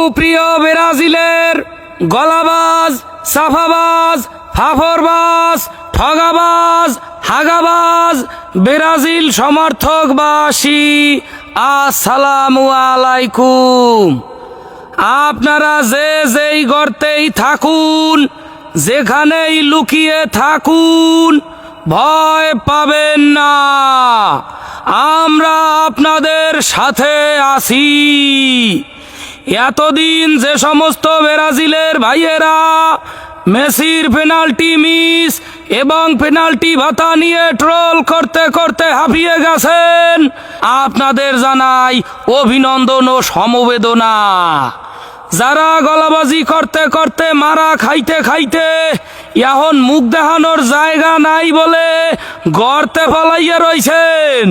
সুপ্রিয় ব্রাজিলের গলাবাজ, সাফাবাজ, ফাফরবাজ, ঠগাবাজ, হাগাবাজ ব্রাজিল সমর্থকবাসী, আসসালামু আলাইকুম। আপনারা যে যেই গর্তেই থাকুন, যেখানেই লুকিয়ে থাকুন, ভয় পাবেন না, আমরা আপনাদের সাথে আছি। এতদিন যে সমস্ত ব্রাজিলের ভাইয়েরা মেসির পেনাল্টি মিস এবং পেনাল্টি ভাতা নিয়ে ট্রোল করতে করতে হাঁপিয়ে গেছেন, আপনাদের জানাই অভিনন্দন ও সমবেদনা। যারা গলাবাজি করতে করতে মারা খাইতে খাইতে এখন মুখ দেখানোর জায়গা নাই বলে গর্তে ফলাইয়া রইছেন,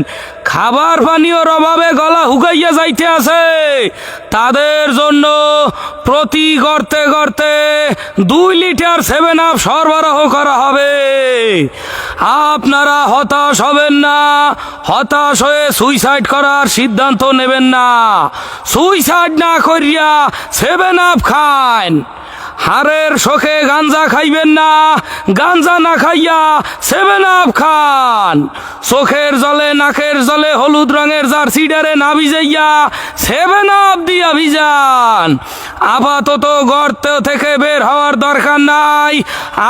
খাবার পানীয়র অভাবে গলা হুকাইয়া যাইতে আছে, তাদের জন্য প্রতি গর্তে গর্তে 2 লিটার 7 আপ সরবরাহ করা হবে। আপনারা হতাশ হবেন না, হতাশ হয়ে সুইসাইড করার সিদ্ধান্ত নেবেন না। সুইসাইড না করিয়া 7 আপ খান। হারের শোকে গাঞ্জা খাইবেন না, গাঞ্জা না খাইয়া 7 আপ খান। চোখের জলে নাকের জলে হলুদ রঙের জার্সিডারে না ভিজাইয়া 7 আপ দিয়া ভিজান। আপাতত গর্ত থেকে বের হওয়ার দরকার নাই,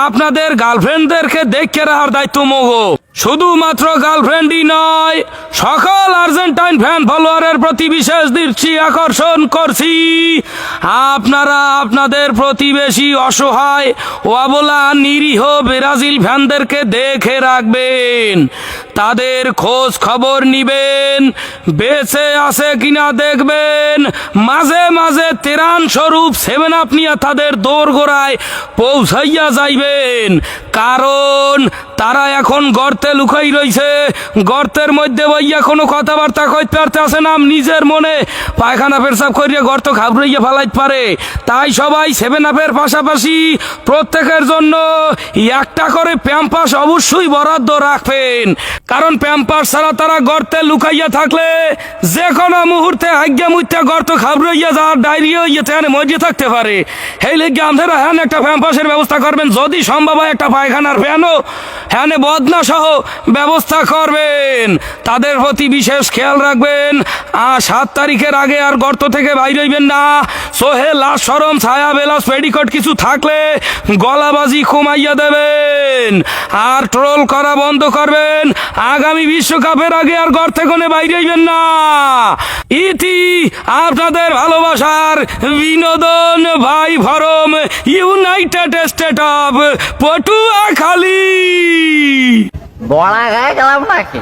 আপনাদের গার্লফ্রেন্ডদেরকে দেখে রাখার দায়িত্ব মগো। শুধুমাত্র গার্লফ্রেন্ডই নয়, সকল আর্জেন্টাইন ফ্যান ফলোয়ারের প্রতি বিশেষ দৃষ্টি আকর্ষণ করছি। আপনারা আপনাদের প্রতিবেশী অসহায় ও অবলা নিরীহ ব্রাজিল ফ্যানদেরকে দেখে রাখবেন, তাদের খোঁজ খবর নিবেন, বেঁচে আছে কিনা দেখবেন, মাঝে মাঝে তেরান স্বরূপ 7 আপ নিয়ে তাদের দোরগোড়ায় পৌঁছাইয়া যাইবেন। কারণ তারা এখন গর্তে লুকাই রইছে, গর্তের মধ্যে বইয়া কোনো কথাবার্তা কইতে পারতেছে না, নিজের মনে পায়খানা পেশাব করিয়া গর্ত ঘাবড়াইয়া ফেলাইতে পারে। তাই সবাই 7 আপের পাশাপাশি প্রত্যেকের জন্য একটা করে প্যাম্পাস অবশ্যই বরাদ্দ রাখবেন, কারণ প্যাম্পাস ছাড়া তারা গর্তে লুকাইয়া থাকলে যে কোনো মুহূর্তে হাগ্যা মুইতে গর্ত ঘাবড়াইয়া যাওয়ার ডায়রিয়া ইয়েতে মরিয়ে থাকতে পারে। এই লেগে আপনারা হ্যাঁ একটা প্যাম্পাসের ব্যবস্থা করবেন, যদি সম্ভব হয় একটা পায়খানার ফ্যানও হ্যাঁ বদনা সহ ব্যবস্থা করবেন। তাদের প্রতি বিশেষ খেয়াল রাখবেন। 7 তারিখের আগে আর গর্ত থেকে বাইরে হইবেন না। সোহে লাশ সরম ছায়া বেলাস পেডিকট কিছু থাকলে গলাবাজি কমাইয়া দেবেন আর ট্রোল করা বন্ধ করবেন। আগামী বিশ্বকাপের আগে আর গর্তে কোনে বাইরে হইবেন না। ইতি আপনাদের ভালোবাসার বিনোদন ভাই form, United state of Patuakhali. বড়া গায়ে গেলাম নাকি?